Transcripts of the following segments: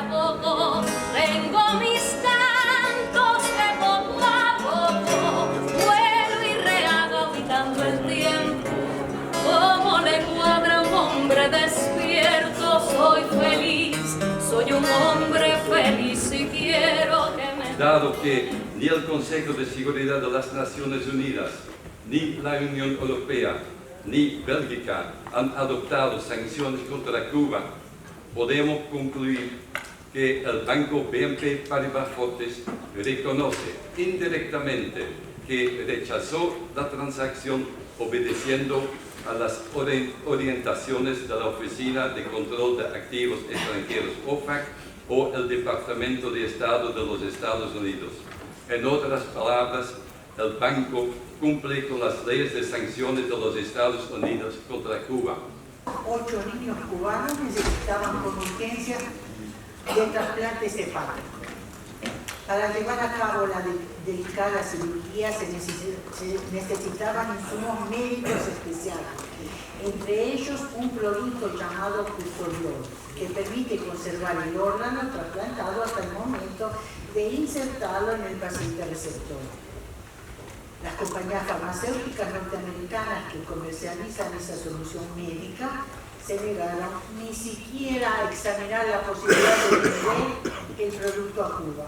a poco tengo mis cantos que poco a poco vuelo y rehago habitando el tiempo. Como le cuadra un hombre despierto, soy feliz, soy un hombre feliz y quiero que me... Dado que ni el Consejo de Seguridad de las Naciones Unidas, ni la Unión Europea, ni Bélgica han adoptado sanciones contra Cuba, podemos concluir que el banco BNP Paribas Fortis reconoce indirectamente que rechazó la transacción obedeciendo a las orientaciones de la Oficina de Control de Activos Extranjeros, OFAC, o el Departamento de Estado de los Estados Unidos. En otras palabras, el banco cumple con las leyes de sanciones de los Estados Unidos contra Cuba. 8 niños cubanos necesitaban con urgencia de trasplante hepático. Para llevar a cabo la delicada cirugía se necesitaban insumos médicos especiales, entre ellos un prolijo llamado custodiol, que permite conservar el órgano trasplantado hasta el momento de insertarlo en el paciente receptor. Las compañías farmacéuticas norteamericanas que comercializan esa solución médica se negaron ni siquiera a examinar la posibilidad de vender el producto a Cuba.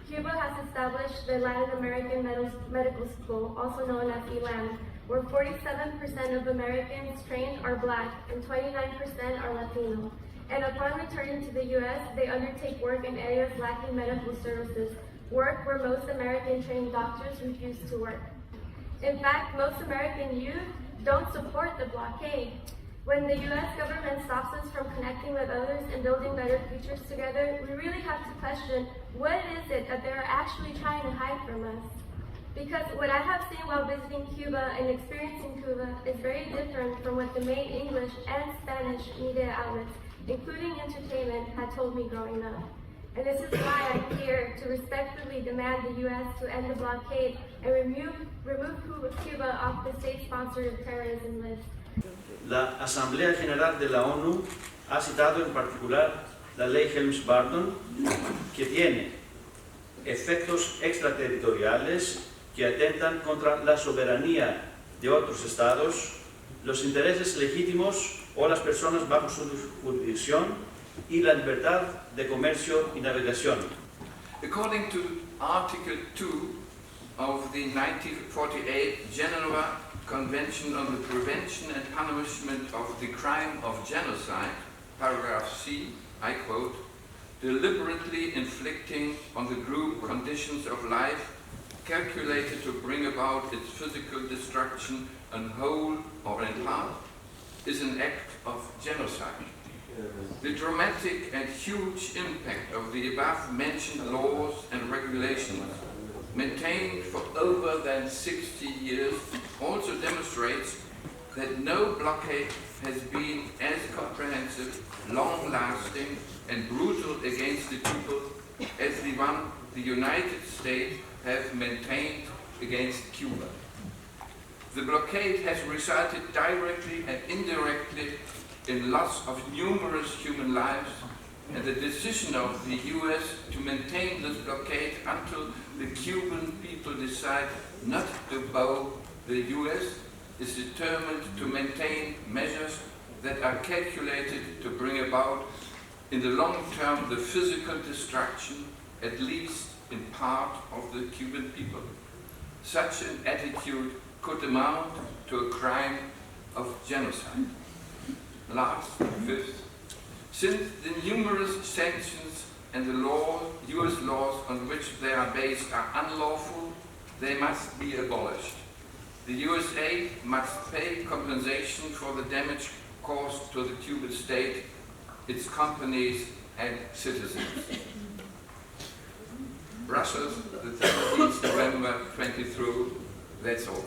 Cuba has established the Latin American Medical School, also known as ELAM, where 47% of Americans trained are Black and 29% are Latino. And upon returning to the U.S., they undertake work in areas lacking medical services, work where most American-trained doctors refuse to work. In fact, most American youth don't support the blockade. When the U.S. government stops us from connecting with others and building better futures together, we really have to question what is it that they're actually trying to hide from us. Because what I have seen while visiting Cuba and experiencing Cuba is very different from what the main English and Spanish media outlets, including entertainment, had told me growing up. And this is why I'm here to respectfully demand the U.S. to end the blockade and remove Cuba off the state-sponsored terrorism list. La Asamblea General de la ONU ha citado en particular la ley Helms-Burton, que tiene efectos extraterritoriales que atentan contra la soberanía de otros estados, los intereses legítimos o las personas bajo su jurisdicción y la libertad de comercio y navegación. According to Article 2 of the 1948 Geneva Convention on the Prevention and Punishment of the Crime of Genocide, paragraph C, I quote, deliberately inflicting on the group conditions of life calculated to bring about its physical destruction in whole or in part is an act of genocide. The dramatic and huge impact of the above-mentioned laws and regulations, maintained for over than 60 years, also demonstrates that no blockade has been as comprehensive, long-lasting, and brutal against the people as the one the United States have maintained against Cuba. The blockade has resulted directly and indirectly in loss of numerous human lives, and the decision of the US to maintain this blockade until the Cuban people decide not to bow the US is determined to maintain measures that are calculated to bring about in the long term the physical destruction, at least in part, of the Cuban people. Such an attitude could amount to a crime of genocide. Last, fifth, since the numerous sanctions and the US laws on which they are based are unlawful, they must be abolished. The USA must pay compensation for the damage caused to the Cuban state, its companies and citizens. Brussels, the 17th November 23, that's all.